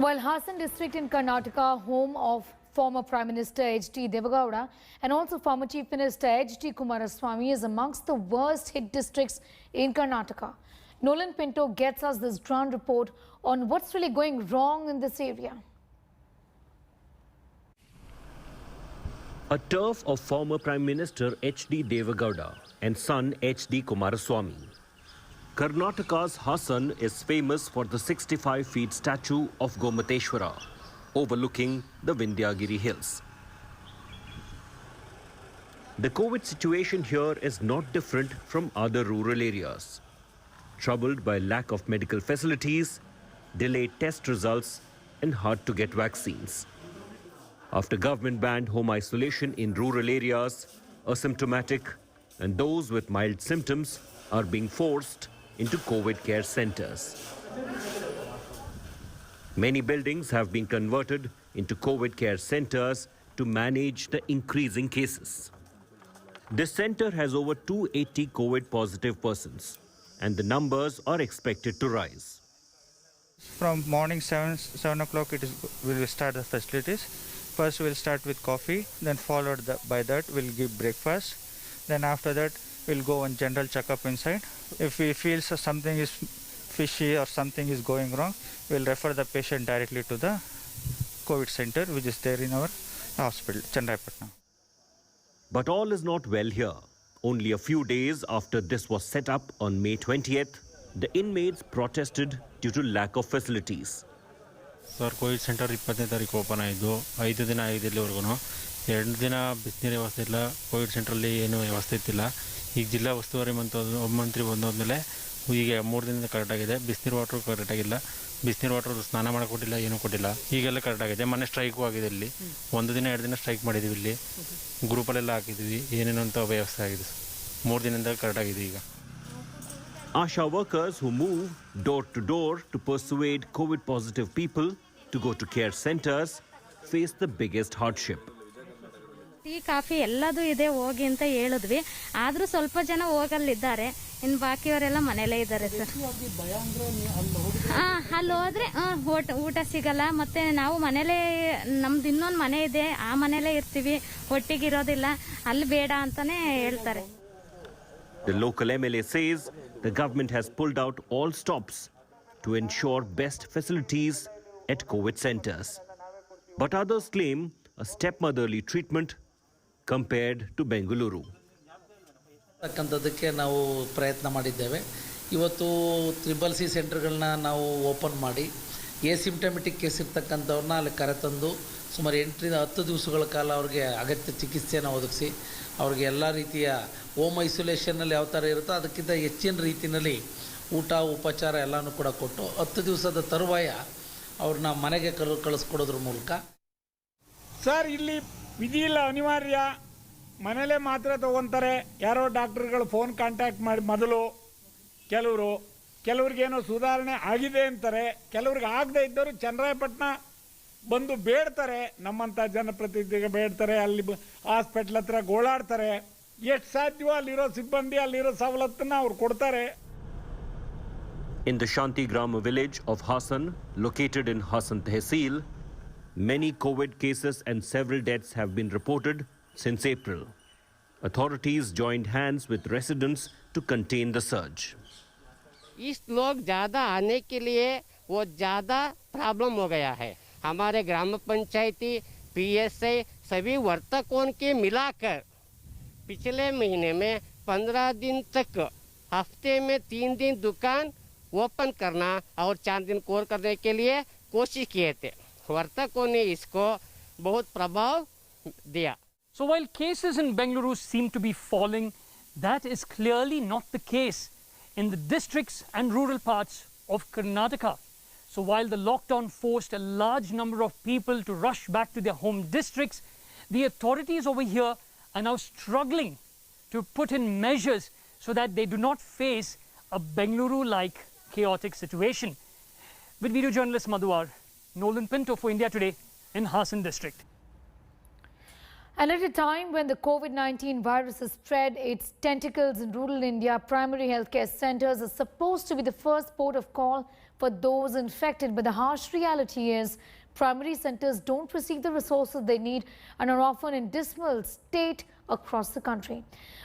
While Hassan district in Karnataka, home of former Prime Minister H.D. Devagowda and also former Chief Minister H.D. Kumaraswamy is amongst the worst hit districts in Karnataka. Nolan Pinto gets us this ground report on what's really going wrong in this area. A turf of former Prime Minister H.D. Devagowda and son H.D. Kumaraswamy. Karnataka's Hassan is famous for the 65-feet statue of Gomateshwara, overlooking the Vindhyagiri hills. The COVID situation here is not different from other rural areas. Troubled by lack of medical facilities, delayed test results, and hard-to-get vaccines. After government banned home isolation in rural areas, asymptomatic and those with mild symptoms are being forced into COVID care centers. Many buildings have been converted into COVID care centers to manage the increasing cases. This center has over 280 COVID positive persons, and the numbers are expected to rise. From morning 7 o'clock we will start the facilities. First we'll start with coffee, then followed by that we'll give breakfast. Then after that we'll go on general checkup inside. If we feel something is fishy or something is going wrong, we'll refer the patient directly to the COVID center which is there in our hospital, Chandrayapatna. But all is not well here. Only a few days after this was set up on May 20th, the inmates protested due to lack of facilities. Sir, COVID center 20ನೇ ತಾರೀಕು open ಆಯಿತು 5 ದಿನ ಆಗಿದೆ ಇಲ್ಲಿವರೆಗೂ 2 ದಿನ ಬಿಸಿನೀರು ವ್ಯವಸ್ಥೆ ಇಲ್ಲ Covid ಸೆಂಟ್ರಲ್ಲಿ ಏನು ವ್ಯವಸ್ಥೆ ಇತ್ತಿಲ್ಲ ಈಗ ಜಿಲ್ಲಾ ಉಸ್ತುವಾರಿ ಮಂತ್ರಿ ಬಂದಾದ್ಮೇಲೆ ಈಗ 3 ದಿನದಿಂದ ಕರೆಕ್ಟ್ ಆಗಿದೆ ಬಿಸಿನೀರು ವಾಟರ್ ಕರೆಕ್ಟ್ ಆಗಿಲ್ಲ ಬಿಸಿನೀರು ವಾಟರ್ ಸ್ನಾನ ಮಾಡಕ್ಕೆ ಕೊಟ್ಟಿಲ್ಲ ಏನೂ ಕೊಟ್ಟಿಲ್ಲ ಈಗೆಲ್ಲ ಕರೆಕ್ಟ್ ಆಗಿದೆ ಮೊನ್ನೆ ಸ್ಟ್ರೈಕು ಆಗಿದೆ ಇಲ್ಲಿ 1 ದಿನ 2 ದಿನ ಸ್ಟ್ರೈಕ್ ಮಾಡಿದ್ದೀವಿ ಇಲ್ಲಿ ಗ್ರೂಪಲ್ಲೆಲ್ಲ ಹಾಕಿದ್ದೀವಿ ಏನೇನೋ ಅಂತ ವ್ಯವಸ್ಥೆ ಆಗಿದೆ 3 ದಿನದಿಂದ ಕರೆಕ್ಟ್ ಆಗಿದೆ ಈಗ Asha workers who move door to door to persuade COVID-positive people to go to care centers face the biggest hardship. Tea coffee ಎಲ್ಲದೂ ಇದೆ ಹೋಗಿ ಅಂತ ಹೇಳಿದ್ವಿ ಆದರೂ ಸ್ವಲ್ಪ ಜನ ಹೋಗಲ್ಲಿದ್ದಾರೆ ಇನ್ನು ಬಾಕಿಯವರೆಲ್ಲ ಮನೆಯಲ್ಲೇ ಇದ್ದಾರೆ ಸರ್ ಅಲ್ಲಿ ಹೋದ್ರೆ ಊಟ ಸಿಗಲ್ಲ ಮತ್ತೆ ನಾವು ಮನೇಲೇ ನಮ್ದು ಇನ್ನೊಂದು ಮನೆ ಇದೆ ಆ ಮನೇಲೇ ಇರ್ತೀವಿ ಒಟ್ಟಿಗಿರೋದಿಲ್ಲ ಅಲ್ಲಿ ಬೇಡ ಅಂತಾನೆ ಹೇಳ್ತಾರೆ. The local MLA says the government has pulled out all stops to ensure best facilities at COVID centers. But others claim a stepmotherly treatment compared to Bengaluru. ಅದಕ್ಕೆ ನಾವು ಪ್ರಯತ್ನ ಮಾಡಿದ್ದೇವೆ. ಇವತ್ತು ತ್ರಿಬಲ್-ಸಿ ಸೆಂಟರ್ಗಳನ್ನ ನಾವು ಓಪನ್ ಮಾಡಿ ಎಸಿಂಪ್ಟಮೆಟಿಕ್ ಕೇಸ್ ಇರ್ತಕ್ಕಂಥವ್ರನ್ನ ಅಲ್ಲಿ ಕರೆತಂದು ಸುಮಾರು 8ರಿಂದ 10 ದಿವಸಗಳ ಕಾಲ ಅವ್ರಿಗೆ ಅಗತ್ಯ ಚಿಕಿತ್ಸೆಯನ್ನು ಒದಗಿಸಿ ಅವ್ರಿಗೆ ಎಲ್ಲ ರೀತಿಯ ಹೋಮ್ ಐಸೋಲೇಷನ್ನಲ್ಲಿ ಯಾವ ಥರ ಇರುತ್ತೋ ಅದಕ್ಕಿಂತ ಹೆಚ್ಚಿನ ರೀತಿಯಲ್ಲಿ ಊಟ ಉಪಚಾರ ಎಲ್ಲನೂ ಕೂಡ ಕೊಟ್ಟು 10 ದಿವಸದ ತರುವಾಯ ಅವ್ರನ್ನ ಮನೆಗೆ ಕಳಿಸ್ಕೊಡೋದ್ರ ಮೂಲಕ ಸರ್ ಇಲ್ಲಿ ವಿಧಿ ಇಲ್ಲ ಅನಿವಾರ್ಯ ಮನೇಲೇ ಮಾತ್ರ ತಗೊತಾರೆ ಯಾರೋ ಡಾಕ್ಟರ್ಗಳು ಫೋನ್ ಕಾಂಟ್ಯಾಕ್ಟ್ ಮಾಡಿ ಮೊದಲು ಕೆಲವ್ರಿಗೇನೋ ಸುಧಾರಣೆ ಆಗಿದೆ ಅಂತಾರೆ ಕೆಲವ್ರಿಗೆ ಆಗದೆ ಇದ್ದವರು ಚನ್ನರಾಯಪಟ್ಟಣ ಬಂದು ಬೇಡ್ತಾರೆ ನಮ್ಮಂಥ ಜನಪ್ರತಿನಿಧಿಗೆ ಬೇಡ್ತಾರೆ ಅಲ್ಲಿ ಹಾಸ್ಪಿಟ್ಲ್ ಹತ್ರ ಗೋಳಾಡ್ತಾರೆ ಎಷ್ಟು ಸಾಧ್ಯವೋ ಅಲ್ಲಿರೋ ಸಿಬ್ಬಂದಿ ಅಲ್ಲಿರೋ ಸವಲತ್ತನ್ನ ಅವ್ರು ಕೊಡ್ತಾರೆ. In the Shantigrama village of Hassan, located in Hassan Tehsil, many COVID cases and several deaths have been reported since April. Authorities joined hands with residents to contain the surge. इस लोग ज़्यादा आने के लिए वो ज़्यादा प्रॉब्लम हो गया है. हमारे ग्राम पंचायती PSI सभी वर्तकों के मिलाकर पिछले महीने में 15 दिन तक हफ्ते में 3 दिन दुकान ओपन करना और 4 दिन कोर करने के लिए कोशिश किए थे. वर्तकों ने इसको बहुत प्रभाव दिया. So while cases in Bengaluru seem to be falling, that is clearly not the case in the districts and rural parts of Karnataka. So while the lockdown forced a large number of people to rush back to their home districts, the authorities over here are now struggling to put in measures so that they do not face a Bengaluru-like chaotic situation. With video journalist Madhuwar, Nolan Pinto for India Today in Hassan district. And at a time when the COVID-19 virus has spread its tentacles in rural India, primary healthcare centers are supposed to be the first port of call for those infected. But the harsh reality is primary centers don't receive the resources they need and are often in dismal state across the country.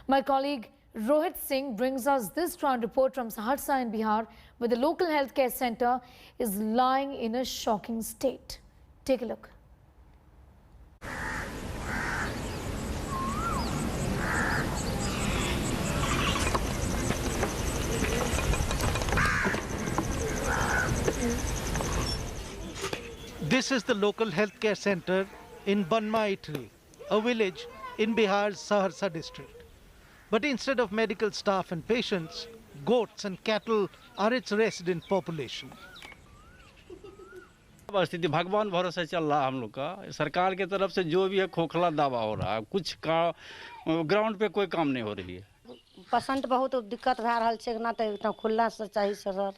My colleague Rohit Singh brings us this ground report from Hassan in Bihar, where the local healthcare center is lying in a shocking state. Take a look. This is the local healthcare center in Banmaitri, a village in Bihar's Saharsa district. But instead of medical staff and patients, goats and cattle are its resident population. स्थिति भगवान भरोसे चल रहा हम लोग का सरकार के तरफ से जो भी है खोखला दावा हो रहा है कुछ का ग्राउंड पे कोई काम नहीं हो रही है पेशेंट बहुत दिक्कत भए रहल छै ना त एकदम खुल्ला से चाही सर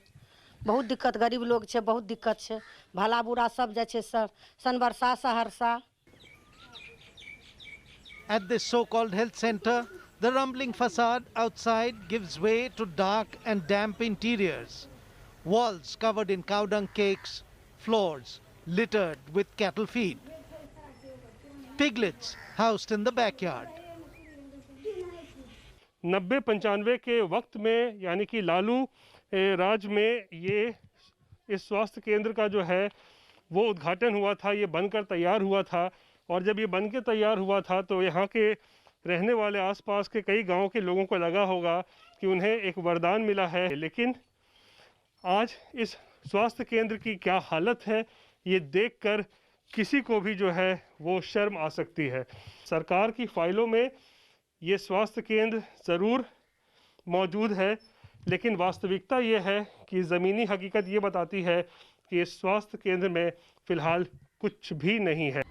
बहुत दिक्कत गरीब लोग छै बहुत दिक्कत छै भला बुरा सब जाय छै sir Sonbarsa Saharsa At this so-called health center, the rumbling facade outside gives way to dark and damp interiors. Walls covered in cow dung cakes, floors littered with cattle feed. Piglets housed in the backyard. 90-95 के वक्त में यानी कि लालू राज में ये इस स्वास्थ्य केंद्र का जो है वो उद्घाटन हुआ था, ये बनकर तैयार हुआ था और जब ये बन के तैयार हुआ था तो यहाँ के रहने वाले आसपास के कई गांवों के लोगों को लगा होगा कि उन्हें एक वरदान मिला है। लेकिन आज इस स्वास्थ्य केंद्र की क्या हालत है ये देखकर किसी को भी जो है वो शर्म आ सकती है। सरकार की फाइलों में ये स्वास्थ्य केंद्र ज़रूर मौजूद है, लेकिन वास्तविकता ये है कि ज़मीनी हकीकत ये बताती है कि इस स्वास्थ्य केंद्र में फ़िलहाल कुछ भी नहीं है।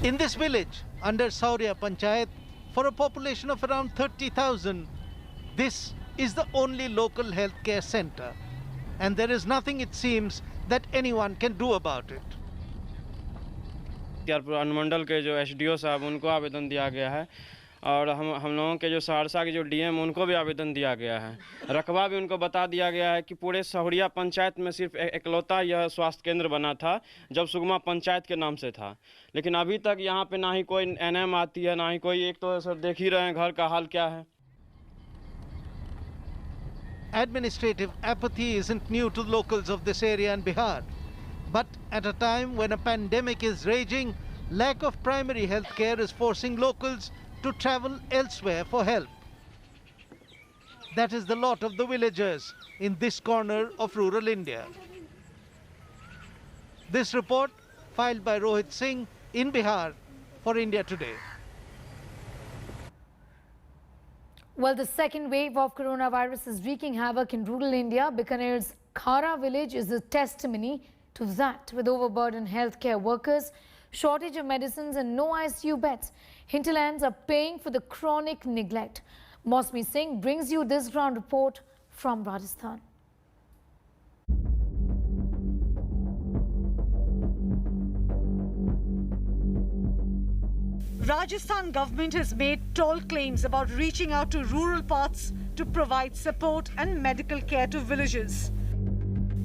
In this village, under Saurya Panchayat, for a population of around 30,000, this is the only local healthcare center. And there is nothing, it seems, that anyone can do about it. अनुमंडल के जो एसडीओ साहब उनको आवेदन दिया गया है और हम लोगों के जो सहरसा के जो डीएम उनको भी आवेदन दिया गया है। रकबा भी उनको बता दिया गया है कि पूरे सौरिया पंचायत में सिर्फ एकलौता यह स्वास्थ्य केंद्र बना था जब सुगमा पंचायत के नाम से था, लेकिन अभी तक यहाँ पे ना ही कोई एनएम आती है ना ही कोई। एक तो सर देख ही रहे हैं घर का हाल क्या है। Administrative apathy isn't new to locals of this area in Bihar. But at a time when a pandemic is raging, lack of primary health care is forcing locals to travel elsewhere for help. That is the lot of the villagers in this corner of rural India. This report filed by Rohit Singh in Bihar for India Today. Well, the second wave of coronavirus is wreaking havoc in rural India. Bikaner's Khara village is a testimony to that, with overburdened healthcare workers, shortage of medicines and no ICU beds. Hinterlands are paying for the chronic neglect. Mosmi Singh brings you this ground report from Rajasthan. Rajasthan government has made tall claims about reaching out to rural parts to provide support and medical care to villagers.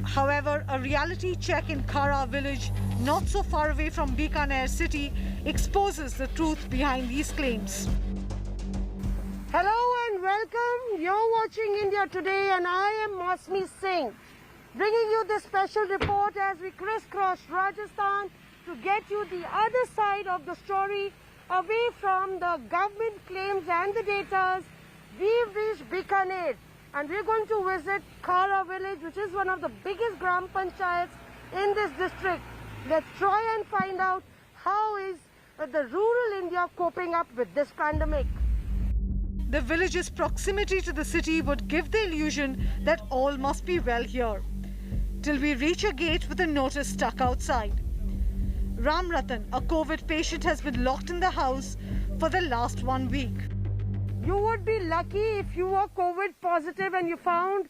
However, a reality check in Khara village, not so far away from Bikaner city, exposes the truth behind these claims. Hello and welcome. You're watching India Today and I am Mosmi Singh, bringing you this special report as we crisscross Rajasthan to get you the other side of the story, away from the government claims and the data. We've reached Bikaner and we're going to visit Khara village, which is one of the biggest gram panchayats in this district. Let's try and find out how is the rural India coping up with this pandemic. The village's proximity to the city would give the illusion that all must be well here, till we reach a gate with a notice stuck outside. Ram Ratan, a COVID patient, has been locked in the house for the last 1 week. You would be lucky if you were COVID positive and you found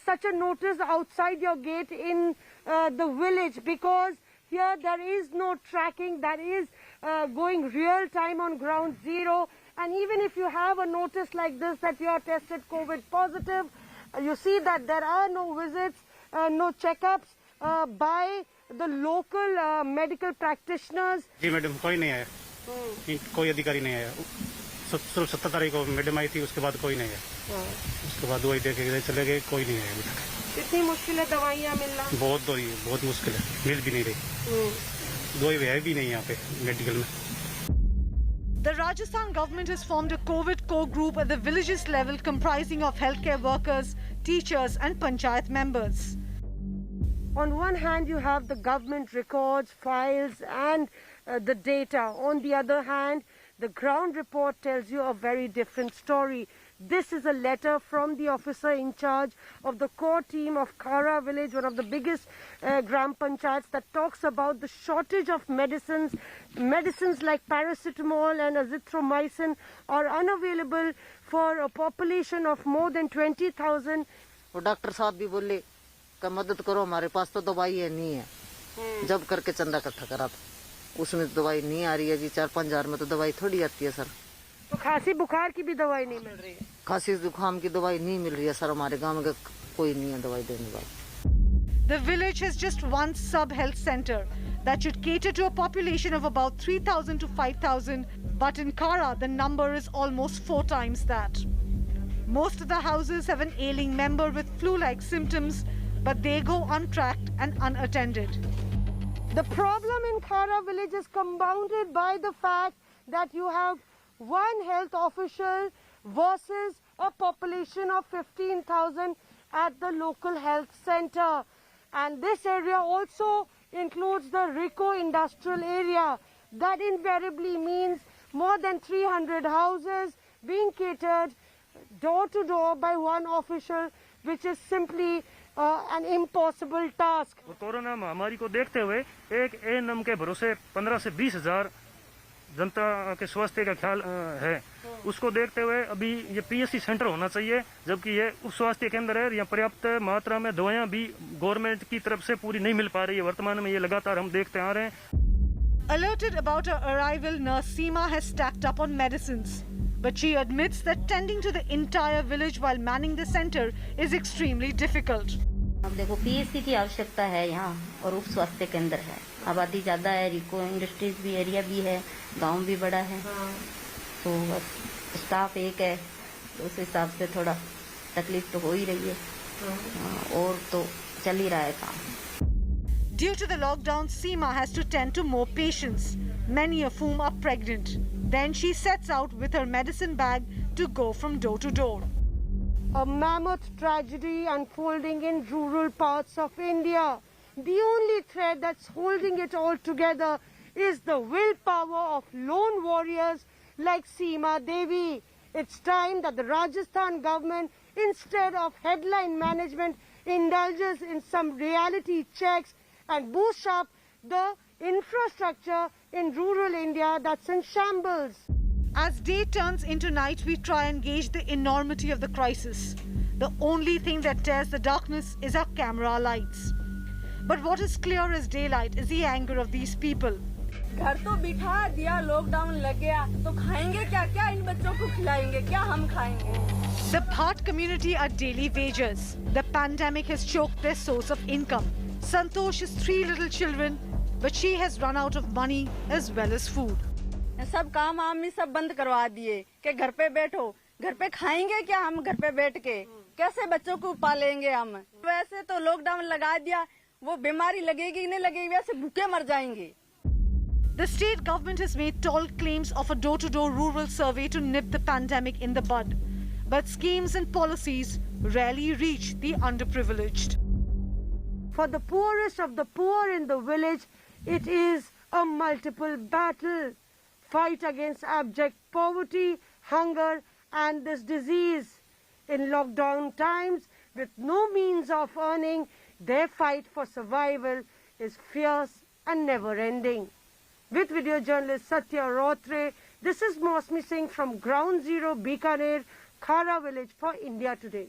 such a notice outside your gate in the village, because here there is no tracking that is going real time on ground zero. And even if you have a notice like this that you are tested COVID positive, you see that there are no visits, no checkups by the local medical practitioners. जी madam, कोई नहीं आया, कोई अधिकारी नहीं आया। सिर्फ 17 तारीख को मैडम आई थी, उसके बाद कोई नहीं आया। उसके बाद दवाई दे के चले गए, कोई नहीं आया अभी तक। इतनी मुश्किल है दवाइयाँ मिलना? बहुत मुश्किल है, मिल भी नहीं रही। दवाई है भी नहीं यहाँ पे मेडिकल में। The Rajasthan government has formed a COVID core group at the villages level comprising of healthcare workers, teachers and panchayat members. On one hand, you have the government records, files and the data. On the other hand, the ground report tells you a very different story. This is a letter from the officer in charge of the core team of Khara village, one of the biggest gram panchayats, that talks about the shortage of medicines. Medicines like paracetamol and azithromycin are unavailable for a population of more than 20,000. Doctor साहब भी बोले कि मदद करो, हमारे पास तो दवाई है नहीं है। जब करके चंदा इकट्ठा करा था, उसमें तो दवाई नहीं आ रही है जी। 4-5 हजार में तो दवाई थोड़ी आती है सर। तो खांसी बुखार की भी दवाई नहीं मिल रही है? खांसी जुकाम की दवाई नहीं मिल रही है सर, हमारे गांव में कोई नहीं है दवाई देने वाला। The village has just one sub-health center that should cater to a population of about 3,000 to 5,000, but in Khara the number is almost 4 times that. Most of the houses have an ailing member with flu-like symptoms, but they go untracked and unattended. The problem in Khara village is compounded by the fact that you have one health official versus a population of 15,000 at the local health center. And this area also includes the RICO industrial area. That invariably means more than 300 houses being catered door to door by one official, which is simply an impossible task. Corona महामारी को देखते हुए एक ANM के भरोसे 15 से 20 हजार जनता के स्वास्थ्य का ख्याल है। उसको देखते हुए अभी ये पीएससी सेंटर होना चाहिए, जबकि ये उप स्वास्थ्य केंद्र है। यहाँ पर्याप्त मात्रा में दवाइयाँ भी गवर्नमेंट की तरफ से पूरी नहीं मिल पा रही है। वर्तमान में ये लगातार हम देखते आ रहे हैं। Alerted about her arrival, nurse Seema has stacked up on medicines, but she admits that tending to the entire village while manning the center is extremely difficult. अब देखो पीएससी की आवश्यकता है यहाँ, और उप स्वास्थ्य केंद्र है। आबादी ज्यादा है, रिको इंडस्ट्रीज भी एरिया भी है, गांव भी बड़ा है, तो बस स्टाफ एक है, तो उस हिसाब से थोड़ा तकलीफ तो हो ही रही है, और तो चल ही रहा है काम। Due to the lockdown, Seema has to tend to more patients, many of whom are pregnant. Then she sets out with her medicine bag to go from door to door. A mammoth tragedy unfolding in rural parts of India. The only thread that's holding it all together is the willpower of lone warriors like Seema Devi. It's time that the Rajasthan government, instead of headline management, indulges in some reality checks and boosts up the infrastructure in rural India that's in shambles. As day turns into night, we try and gauge the enormity of the crisis. The only thing that tears the darkness is our camera lights. But what is clear as daylight is the anger of these people. घर तो बिठा दिया, lockdown लग गया, तो खाएंगे क्या? क्या इन बच्चों को खिलाएंगे? क्या हम खाएंगे? The Bhat community are daily wagers. The pandemic has choked their source of income. Santosh has 3 little children, but she has run out of money as well as food. सब काम आदमी सब बंद करवा दिए कि घर पे बैठो, घर पे खाएंगे क्या हम? घर पे बैठ के कैसे बच्चों को पालेंगे हम? वैसे तो लॉकडाउन लगा दिया, वो बीमारी लगेगी नहीं लगेगी, वैसे भूखे मर जाएंगे। The state government has made tall claims of a door-to-door rural survey to nip the pandemic in the bud, but schemes and policies rarely reach the underprivileged. For the poorest of the poor in the village, it is a multiple battle. Fight against abject poverty, hunger and this disease. In lockdown times, with no means of earning, their fight for survival is fierce and never-ending. With video journalist Satya Rotre, this is Mosmi Singh from Ground Zero, Bikaner, Khara village for India Today.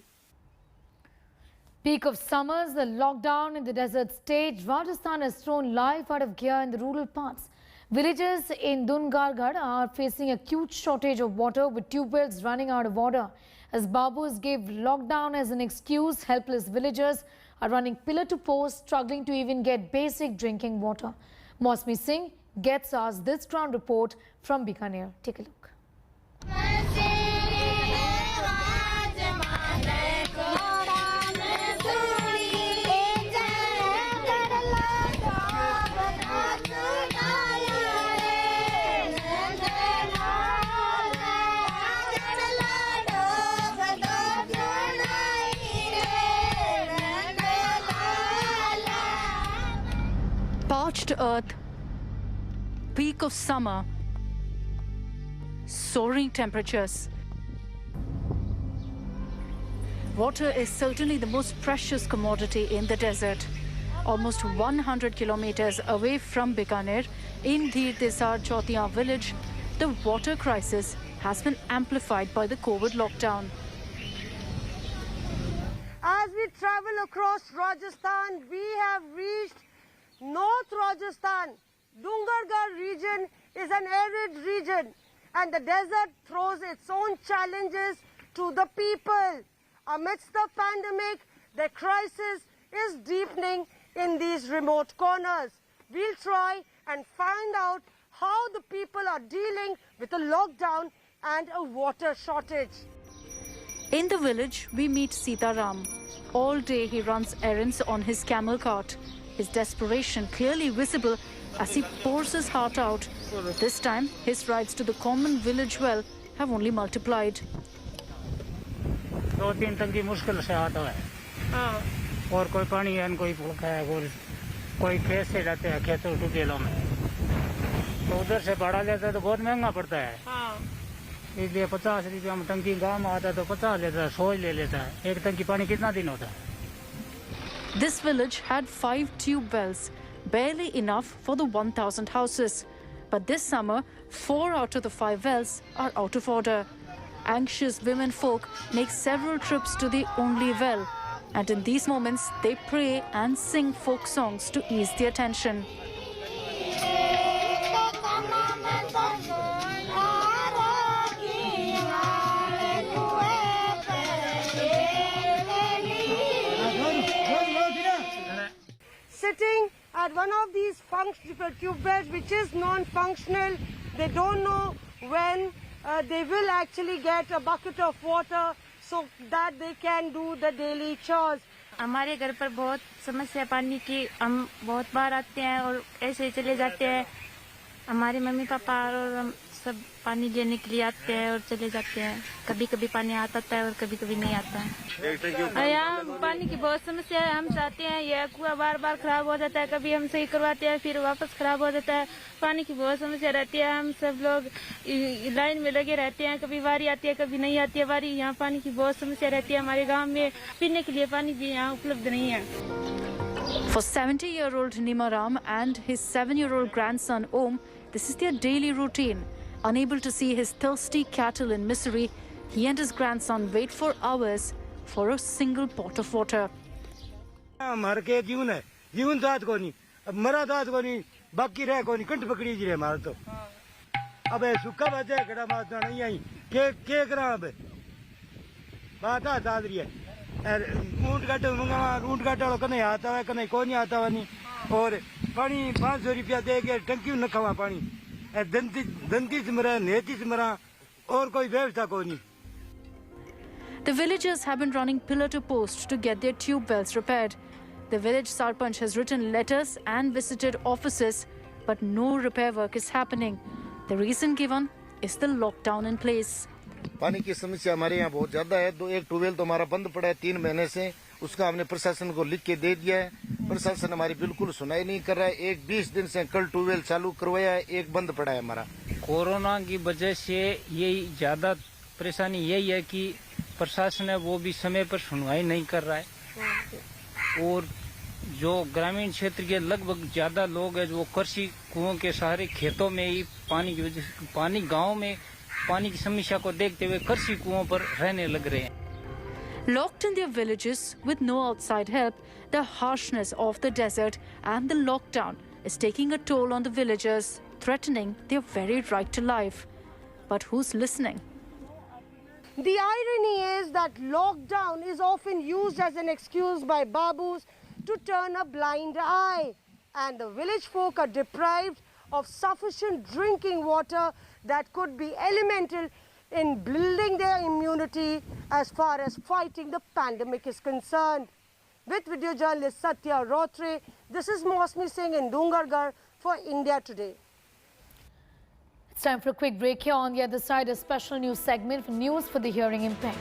Peak of summers, the lockdown in the desert state, Rajasthan has thrown life out of gear in the rural parts. Villages in Dungargarh are facing acute shortage of water with tube wells running out of order. As Babus gave lockdown as an excuse, helpless villagers are running pillar to post, struggling to even get basic drinking water. Mosmi Singh gets us this ground report from Bikaner. Take a look. Parched earth, peak of summer, soaring temperatures. Water is certainly the most precious commodity in the desert. Almost 100 kilometers away from Bikaner, in Dhir Desar Chotiya village, the water crisis has been amplified by the COVID lockdown. As we travel across Rajasthan, we have reached North Rajasthan. Dungargarh region is an arid region, and the desert throws its own challenges to the people. Amidst the pandemic, the crisis is deepening in these remote corners. We'll try and find out how the people are dealing with a lockdown and a water shortage. In the village, we meet Sitaram. All day he runs errands on his camel cart. His desperation clearly visible as he pours his heart out. This time, his rides to the common village well have only multiplied. 2-3 टंकी मुश्किल से आता है और कोई पानी है कोई भूखा है कोई खेत से जाते हैं खेतों टूटेलों में तो उधर से भाड़ा लेता है तो बहुत महंगा पड़ता है इसलिए 50 रुपया में टंकी गांव में आता है तो 50 लेता है 100 ले लेता है एक टंकी पानी कितना दिन होता है This village had 5 tube wells, barely enough for the 1,000 houses. But this summer, 4 out of the 5 wells are out of order. Anxious women folk make several trips to the only well. And in these moments, they pray and sing folk songs to ease their tension. Sitting at one of these tube wells, which is non-functional, they don't know when they will actually get a bucket of water so that they can do the daily chores. हमारे घर पर बहुत समस्या पानी की हम बहुत बार आते हैं और ऐसे ही चले जाते हैं हमारे मम्मी पापा और हम सब पानी लेने के लिए आते हैं और चले जाते हैं कभी कभी पानी आता है और कभी कभी नहीं आता है यहाँ पानी की बहुत समस्या है हम चाहते हैं यह कुआं बार बार खराब हो जाता है कभी हम सही करवाते हैं फिर वापस खराब हो जाता है पानी की बहुत समस्या रहती है हम सब लोग लाइन में लगे रहते हैं कभी बारी आती है कभी नहीं आती है बारी यहाँ पानी की बहुत समस्या रहती है हमारे गाँव में पीने के लिए पानी भी यहाँ उपलब्ध नहीं है For 70-year-old Nimaram and his 7-year-old grandson Om, this is their daily routine. Unable to see his thirsty cattle in misery, he and his grandson wait for hours for a single pot of water. मर के जीवन है जीवन दाद को नहीं अब मरा दाद को नहीं बाकी रह को नहीं कंठ पकड़ी जी रहे मार तो अब सुखा बचे कड़ा मारता नहीं आई के करा अब बात आ दाद रही है ऊँट काटे मंगावा ऊँट काटे वाला कने आता है कने कोई नहीं आता हुआ नहीं और पानी 500 रुपया दे के टंकी न खावा पानी दंती से मरा नेती से मरा और कोई व्यवस्था कोई नहीं The villagers have been running pillar to post to get their tube wells repaired. The village sarpanch has written letters and visited offices, but no repair work is happening. The reason given is the lockdown in place. पानी की समस्या हमारे यहाँ बहुत ज्यादा है एक tubewell तो हमारा बंद पड़ा है 3 महीने से उसका हमने प्रशासन को लिख के दे दिया है प्रशासन हमारी बिल्कुल सुनाई नहीं कर रहा है एक 20 दिन से कल ट्यूबवेल चालू करवाया है एक बंद पड़ा है हमारा कोरोना की वजह से यही ज्यादा परेशानी यही है कि प्रशासन है वो भी समय पर सुनवाई नहीं कर रहा है और जो ग्रामीण क्षेत्र के लगभग ज्यादा लोग हैं जो कृषि कुओं के सहारे खेतों में ही पानी की वजह से पानी गाँव में पानी की समस्या को देखते हुए कृषि कुओं पर रहने लग रहे हैं Locked in their villages with no outside help, the harshness of the desert and the lockdown is taking a toll on the villagers, threatening their very right to life. But who's listening? The irony is that lockdown is often used as an excuse by babus to turn a blind eye, and the village folk are deprived of sufficient drinking water that could be elemental in building their immunity as far as fighting the pandemic is concerned. With video journalist Satya Rotre, this is Mosmi Singh in Dungargarh for India Today. It's time for a quick break here. On the other side, a special news segment for news for the hearing impaired.